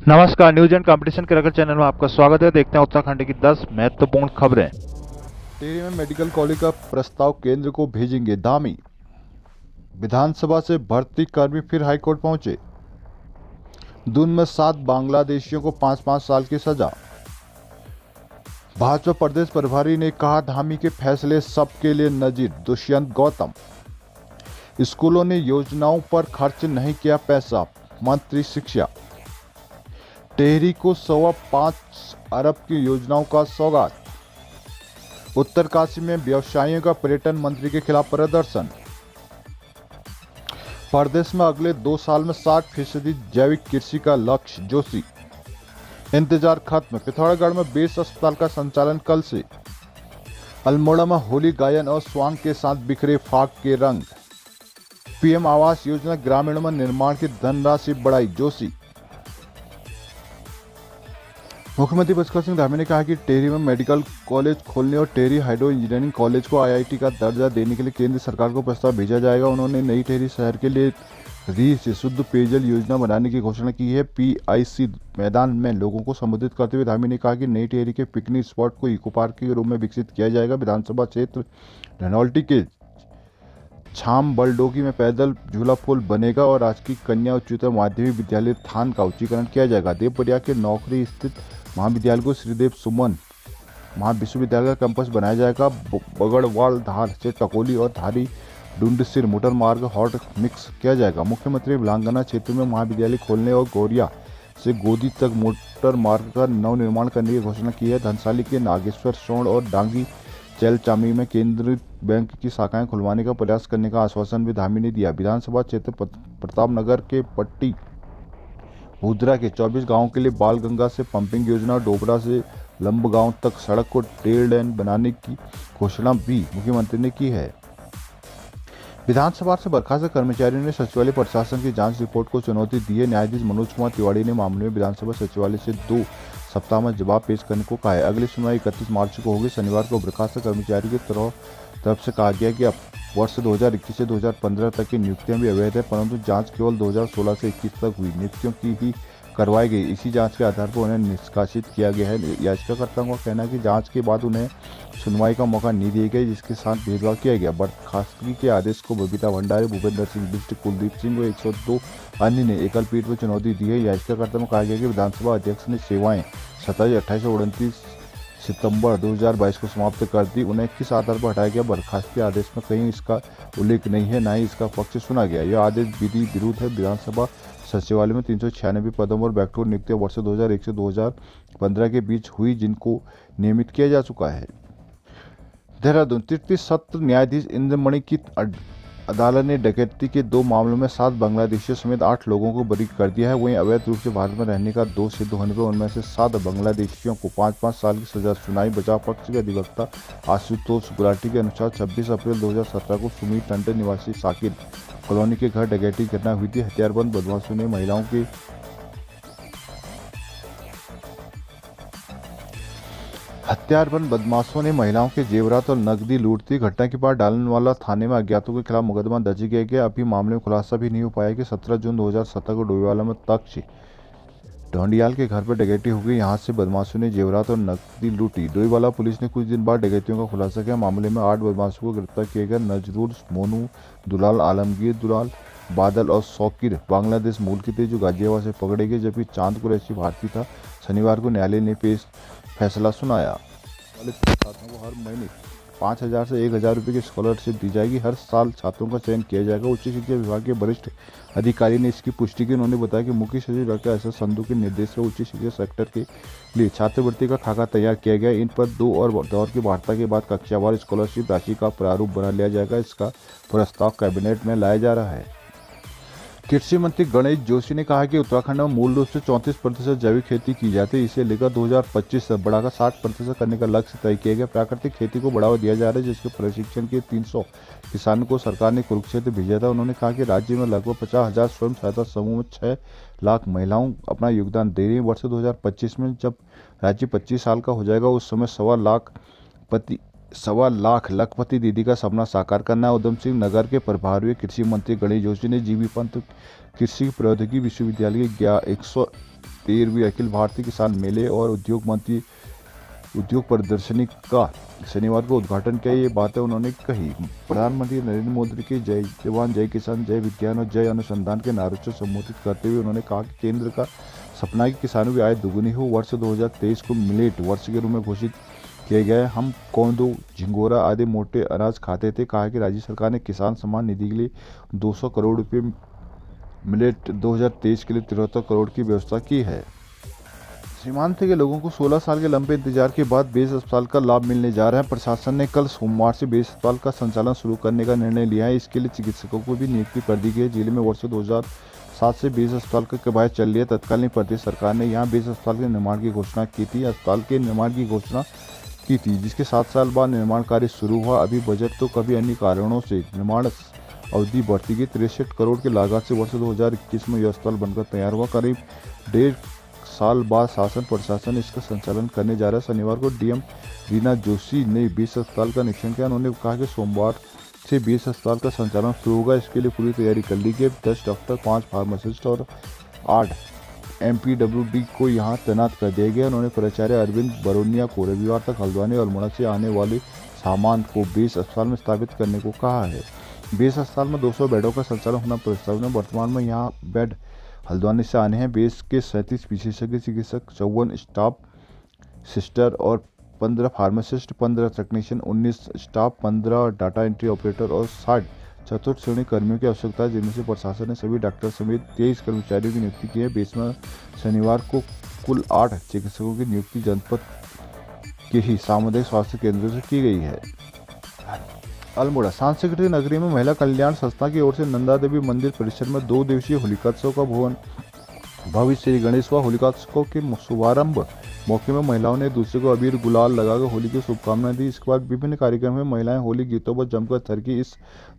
नमस्कार, news and competition के रगड़ चैनल में आपका स्वागत है। देखते हैं उत्तराखंड की 10 महत्वपूर्ण खबरें। टिहरी में मेडिकल कॉलेज का प्रस्ताव केंद्र को भेजेंगे धामी। विधानसभा से भर्ती कर्मी फिर हाईकोर्ट पहुंचे। दून में 7 बांग्लादेशियों को 5-5 साल की सजा। भाजपा प्रदेश प्रभारी ने कहा, धामी के फैसले सबके लिए नजीर। दुष्यंत गौतम। स्कूलों ने योजनाओं पर खर्च नहीं किया पैसा, मंत्री शिक्षा। टिहरी को 5.25 अरब की योजनाओं का सौगात। उत्तरकाशी में व्यवसायियों का पर्यटन मंत्री के खिलाफ प्रदर्शन। प्रदेश में अगले 2 साल में 60% जैविक कृषि का लक्ष्य, जोशी। इंतजार खत्म, पिथौरागढ़ में बेस अस्पताल का संचालन कल से। अल्मोड़ा में होली गायन और स्वांग के साथ बिखरे फाग के रंग। पीएम आवास योजना ग्रामीणों में निर्माण की धनराशि बढ़ाई, जोशी। मुख्यमंत्री पुष्कर सिंह धामी ने कहा कि टिहरी में मेडिकल कॉलेज खोलने और टिहरी हाइड्रो इंजीनियरिंग कॉलेज को आईआईटी का दर्जा देने के लिए केंद्र सरकार को प्रस्ताव भेजा जाएगा। उन्होंने नई टिहरी शहर के लिए री से शुद्ध पेयजल योजना बनाने की घोषणा की है। पीआईसी मैदान में लोगों को संबोधित करते हुए धामी ने कहा कि नई टिहरी के पिकनिक स्पॉट को इको पार्क के रूप में विकसित किया जाएगा। विधानसभा क्षेत्र धनौल्टी के छाम बलडोगी में पैदल झूला पुल बनेगा और राजकीय कन्या उच्चतर माध्यमिक विद्यालय थान का उच्चीकरण किया जाएगा। देवबरिया के नौकरी स्थित महाविद्यालय को श्रीदेव सुमन महाविश्वविद्यालय का कैंपस बनाया जाएगा। बगड़वाल धार से टकोली और धारी डुंडसिर मोटर मार्ग हॉट मिक्स किया जाएगा। मुख्यमंत्री विलांगना क्षेत्र में महाविद्यालय खोलने और गौरिया से गोदी तक मोटर मार्ग का नवनिर्माण करने की घोषणा की है। धनसाली के नागेश्वर सोण और डांगी चैलचामी में केंद्रीय बैंक की शाखाएं खुलवाने का प्रयास करने का आश्वासन भी धामी ने दिया। विधानसभा क्षेत्र प्रतापनगर के पट्टी भूदरा के 24 गांवों के लिए बाल गंगा से पंपिंग योजना और डोबरा से लंबगांव तक सड़क को टेल लेन बनाने की घोषणा भी मुख्यमंत्री ने की है। विधानसभा से बर्खास्त कर्मचारियों ने सचिवालय प्रशासन की जांच रिपोर्ट को चुनौती दी है। न्यायाधीश मनोज कुमार तिवारी ने मामले में विधानसभा सचिवालय से 2 सप्ताह में जवाब पेश करने को कहा है। अगली सुनवाई 31 मार्च को होगी। शनिवार को बर्खास्त कर्मचारी की तरफ से कहा गया कि अब वर्ष 2021 से 2015 तक की नियुक्तियां भी अवैध है, परंतु जांच केवल 2016 से 21 तक हुई नियुक्तियों की ही करवाई गई। इसी जांच के आधार पर उन्हें निष्कासित किया गया है। याचिकाकर्ताओं का कहना है कि जांच के बाद उन्हें सुनवाई का मौका नहीं दिया गया, जिसके साथ भेदभाव किया गया। बर्खास्तगी के आदेश को बबीता भंडारी, भूपेंद्र सिंह बिष्ट, कुलदीप सिंह व 102 अन्य ने एकल पीठ में चुनौती दी है। याचिकाकर्ता में कहा गया कि विधानसभा अध्यक्ष ने सेवाएं 27, 28 और 29 सितंबर 2022 को समाप्त कर दी। उन्हें किस आधार पर हटाया गया, बर्खास्तगी आदेश में कहीं इसका उल्लेख नहीं है, न ही इसका पक्ष सुना गया। यह आदेश विधि विरुद्ध है। विधानसभा सचिवालय में 396 पदों पर बैकटोर नियुक्तियां वर्ष 2001 से 2015 के बीच हुई, जिनको नियमित किया जा चुका है। देहरादून तृतीय सत्र न्यायाधीश इंद्रमणि की अदालत ने डकैती के 2 मामलों में 7 बांग्लादेशियों समेत 8 लोगों को बरी कर दिया है। वहीं अवैध रूप से भारत में रहने का दोष सिद्ध होने पर उनमें से 7 बांग्लादेशियों को 5-5 साल की सजा सुनाई। बचाव पक्ष के अधिवक्ता आशुतोष गुलाटी के अनुसार 26 अप्रैल 2017 को सुमीर टंडन निवासी साकिर कॉलोनी के घर डकैती की घटना हुई थी। हथियारबंद बदमाशों ने महिलाओं के जेवरात और नकदी लूट थी। घटना के बाद डालनवाला थाने में अज्ञातों के खिलाफ मुकदमा दर्ज किया गया। अभी मामले में खुलासा भी नहीं हो पाया कि 17 जून 2017 को डोईवाला में तक्ष ढोंडियाल के घर पर डकैती हो गई। यहां से बदमाशों ने जेवरात और नकदी लूटी। डोईवाला पुलिस ने कुछ दिन बाद डकैतियों का खुलासा किया। मामले में 8 बदमाशों को गिरफ्तार किया गया। नजरुल, मोनू, दुलाल, आलमगीर दुलाल, बादल और शौकीर बांग्लादेश मूल के थे, जो गाजियाबाद से पकड़े गए, जबकि चांद कुरैशी भारतीय था। शनिवार को न्यायालय ने फैसला सुनाया। छात्रों को हर महीने 5,000 से 1,000 रुपये की स्कॉलरशिप दी जाएगी। हर साल छात्रों का चयन किया जाएगा। उच्च शिक्षा विभाग के वरिष्ठ अधिकारी ने इसकी पुष्टि की। उन्होंने बताया कि मुख्य सचिव डॉक्टर एस एस संधू के निर्देश से उच्च शिक्षा सेक्टर के लिए छात्रवृत्ति का खाका तैयार किया गया। इन पर 2 और दौर की वार्ता के बाद कक्षावार स्कॉलरशिप राशि का प्रारूप बना लिया जाएगा। इसका प्रस्ताव कैबिनेट में लाया जा रहा है। कृषि मंत्री गणेश जोशी ने कहा कि उत्तराखंड में मूल रूप से 34% जैविक खेती की जाती है। इसे लेकर 2025 से बढ़ाकर 60% करने का लक्ष्य तय किया गया। प्राकृतिक खेती को बढ़ावा दिया जा रहा है, जिसके प्रशिक्षण के 300 किसानों को सरकार ने कुरुक्षेत्र भेजा था। उन्होंने कहा कि राज्य में लगभग 50,000 स्वयं सहायता समूह में 6 लाख महिलाओं अपना योगदान दे रही है। वर्ष 2025 में जब राज्य 25 साल का हो जाएगा, उस समय 1.25 लाख लखपति दीदी का सपना साकार करना है। उधम सिंह नगर के प्रभारी कृषि मंत्री गणेश जोशी ने जीबी पंत कृषि प्रौद्योगिकी विश्वविद्यालय के 13वीं अखिल भारतीय किसान मेले और उद्योग प्रदर्शनी का शनिवार को उद्घाटन किया। ये बातें उन्होंने कही। प्रधानमंत्री नरेंद्र मोदी के जय जवान जय किसान जय विज्ञान और जय अनुसंधान के नारों से संबोधित करते हुए उन्होंने कहा कि केंद्र का सपना है कि किसानों की आय दुगुनी हो। वर्ष 2023 को मिलेट वर्ष के रूप में घोषित किए गए। हम कोंदो, झिंगोरा आदि मोटे अनाज खाते थे। कहा कि राज्य सरकार ने किसान सम्मान निधि के लिए 200 करोड़ रुपये, मिलेट 2023 के लिए 73 करोड़ की व्यवस्था की है। सीमांत के लोगों को 16 साल के लंबे इंतजार के बाद बेस अस्पताल का लाभ मिलने जा रहा है। प्रशासन ने कल सोमवार से बेस अस्पताल का संचालन शुरू करने का निर्णय लिया है। इसके लिए चिकित्सकों को भी नियुक्ति कर दी गई है। जिले में वर्ष 2007 से बेस अस्पताल का कवायद चल रही है। तत्कालीन प्रदेश सरकार ने यहाँ बेस अस्पताल के निर्माण की घोषणा की थी। अस्पताल के निर्माण की घोषणा की थी, जिसके 7 साल बाद निर्माण कार्य शुरू हुआ। अभी बजट तो कभी अन्य कारणों से निर्माण अवधि बढ़ती गई। 63 करोड़ की लागत से वर्ष 2021 में यह अस्पताल बनकर तैयार हुआ। करीब 1.5 साल बाद शासन प्रशासन इसका संचालन करने जा रहा है। शनिवार को डीएम रीना जोशी ने बेस अस्पताल का निरीक्षण किया। उन्होंने कहा कि सोमवार से बेस अस्पताल का संचालन शुरू होगा। इसके लिए पूरी तैयारी कर ली गई। 10 डॉक्टर, 5 फार्मासिस्ट और 8 MPWD को यहाँ तैनात कर दिया गया। उन्होंने प्राचार्य अरविंद बरोनिया को रविवार तक हल्द्वानी और अल्मोड़ा से आने वाले सामान को बेस अस्पताल में स्थापित करने को कहा है। बेस अस्पताल में 200 बेडों का संचालन होना प्रस्तावित है। वर्तमान में यहाँ बेड हल्द्वानी से आने हैं। बेस के 37 विशेषज्ञ चिकित्सक, 54 स्टाफ सिस्टर और 15 pharmacist, 15 technician, 19 staff, 15 data entry operator और 60 चतुर्थ श्रेणी कर्मियों की आवश्यकता है, जिनमें से प्रशासन ने सभी डॉक्टर समेत 23 कर्मचारियों की नियुक्ति की है। बेस में शनिवार को कुल 8 चिकित्सकों की नियुक्ति जनपद के ही सामुदायिक स्वास्थ्य केंद्रों से की गई है। अल्मोड़ा सांस्कृतिक नगरी में महिला कल्याण संस्था की ओर से नंदा देवी मंदिर परिसर में 2 दिवसीय होलिकोत्सव का भव्य श्री गणेश व होलिकोत्सव के शुभारंभ मौके में महिलाओं ने एक दूसरे को अबीर गुलाल लगाकर होली की शुभकामनाएं दी। इसके बाद विभिन्न कार्यक्रम में महिलाएं होली गीतों पर जमकर थरकी। इस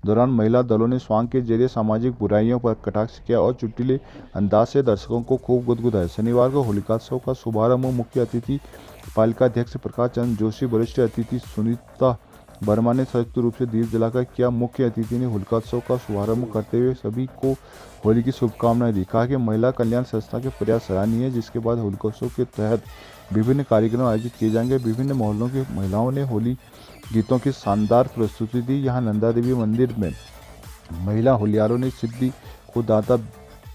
दौरान महिला दलों ने स्वांग के जरिए सामाजिक बुराइयों पर कटाक्ष किया और चुटकुले अंदाज से दर्शकों को खूब गुदगुदाया। शनिवार को होलिकोत्सव का शुभारंभ मुख्य अतिथि पालिका अध्यक्ष प्रकाश चंद्र जोशी, वरिष्ठ अतिथि सुनीता वर्मा ने संयुक्त रूप से दीप जलाकर किया। मुख्य अतिथि ने होलिकोत्सव का शुभारंभ करते हुए सभी को होली की शुभकामनाएं दी। कहा कि महिला कल्याण संस्था के प्रयास सराहनीय है, जिसके बाद होलिकोत्सव के तहत विभिन्न कार्यक्रम आयोजित किए जाएंगे। विभिन्न मोहल्लों की महिलाओं ने होली गीतों की शानदार प्रस्तुति दी। यहाँ नंदा देवी मंदिर में महिला होलियारों ने सिद्धि को दाता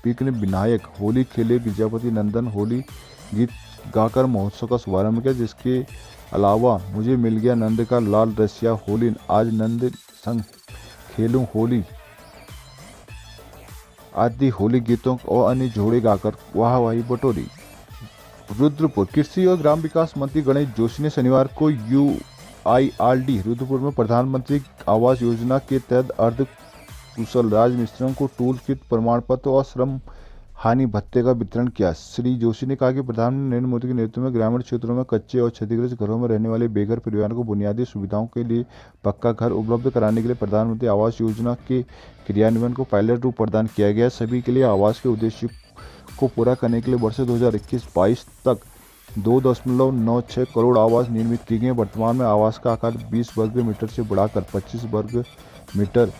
विघ्न विनायक होली खेले, विजयपति नंदन होली गीत गाकर महोत्सव का शुभारंभ किया। जिसके अलावा मुझे मिल गया नंद का लाल रसिया होली, आज नंद संग खेलूं होली आदि होली गीतों और अन्य जोड़े गाकर वाहवाही बटोरी। रुद्रपुर कृषि और ग्राम विकास मंत्री गणेश जोशी ने शनिवार को UIRD रुद्रपुर में प्रधानमंत्री आवास योजना के तहत अर्ध कुशल राजमिस्त्रियों को टूल किट, प्रमाण पत्र और श्रम हानि भत्ते का वितरण किया। श्री जोशी ने कहा कि प्रधानमंत्री नरेंद्र मोदी के नेतृत्व में ग्रामीण क्षेत्रों में कच्चे और क्षतिग्रस्त घरों में रहने वाले बेघर परिवारों को बुनियादी सुविधाओं के लिए पक्का घर उपलब्ध कराने के लिए प्रधानमंत्री आवास योजना के क्रियान्वयन को पायलट रूप प्रदान किया गया। सभी के लिए आवास के उद्देश्य को पूरा करने के लिए वर्ष 2021-22 तक 2.96 करोड़ आवास निर्मित किए गए। वर्तमान में आवास का आकार 20 वर्ग मीटर से बढ़ाकर 25 वर्ग मीटर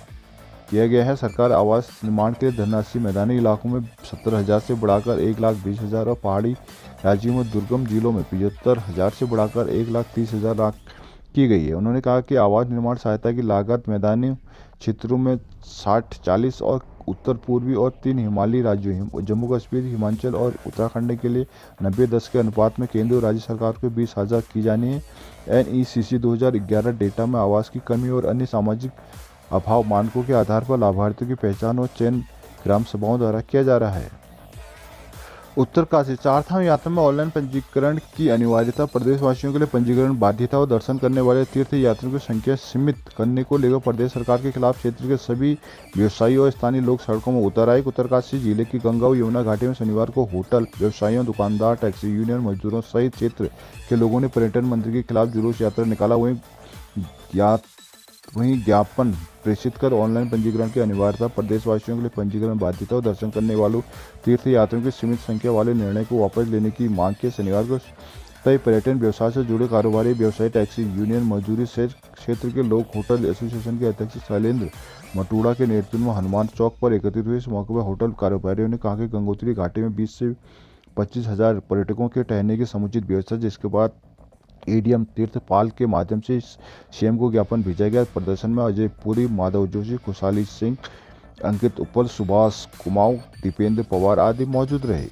किया गया है। सरकार आवास निर्माण के लिए धनराशि मैदानी इलाकों में 70,000 से बढ़ाकर 1,20,000 और पहाड़ी राज्यों में दुर्गम जिलों में 75,000 से बढ़ाकर 1,30,000 की गई है। उन्होंने कहा कि आवास निर्माण सहायता की लागत मैदानी क्षेत्रों में 60-40 और उत्तर पूर्वी और 3 हिमालयी राज्यों जम्मू कश्मीर, हिमाचल और उत्तराखंड के लिए 90-10 के अनुपात में केंद्र और राज्य सरकार को 20,000 की जानी है। NECC 2011 डेटा में आवास की कमी और अन्य सामाजिक अभाव मानकों के आधार पर लाभार्थियों की पहचान और चयन ग्राम सभाओं द्वारा किया जा रहा है। उत्तरकाशी चारधाम यात्रा में ऑनलाइन पंजीकरण की अनिवार्यता, प्रदेशवासियों के लिए पंजीकरण बाध्यता और दर्शन करने वाले तीर्थ यात्रियों की संख्या सीमित करने को लेकर प्रदेश सरकार के खिलाफ क्षेत्र के सभी व्यवसायियों और स्थानीय लोग सड़कों में उतर आए। उत्तरकाशी जिले की गंगा और यमुना घाटी में शनिवार को होटल व्यवसायियों, दुकानदार, टैक्सी यूनियन, मजदूरों सहित क्षेत्र के लोगों ने पर्यटन मंत्री के खिलाफ जुलूस यात्रा निकाला। वहीं ज्ञापन प्रेषित कर ऑनलाइन पंजीकरण की अनिवार्यता, प्रदेशवासियों के लिए पंजीकरण बाध्यता और दर्शन करने वालों तीर्थ यात्रियों की सीमित संख्या वाले निर्णय को वापस लेने की मांग की। शनिवार को कई पर्यटन व्यवसाय से जुड़े कारोबारी, व्यवसायी, टैक्सी यूनियन, मजदूरी क्षेत्र के लोग होटल एसोसिएशन के अध्यक्ष शैलेंद्र मटूड़ा के नेतृत्व में हनुमान चौक पर एकत्रित हुए। इस मौके पर होटल कारोबारियों ने कहा कि गंगोत्री घाटी में 20 से 25,000 पर्यटकों के ठहरने की समुचित व्यवस्था, जिसके बाद एडीएम तीर्थपाल के माध्यम से सीएम को ज्ञापन भेजा गया। प्रदर्शन में अजय पुरी, माधव जोशी, खुशहाली सिंह, अंकित उपल, सुभाष कुमाऊं, दीपेंद्र पवार आदि मौजूद रहे।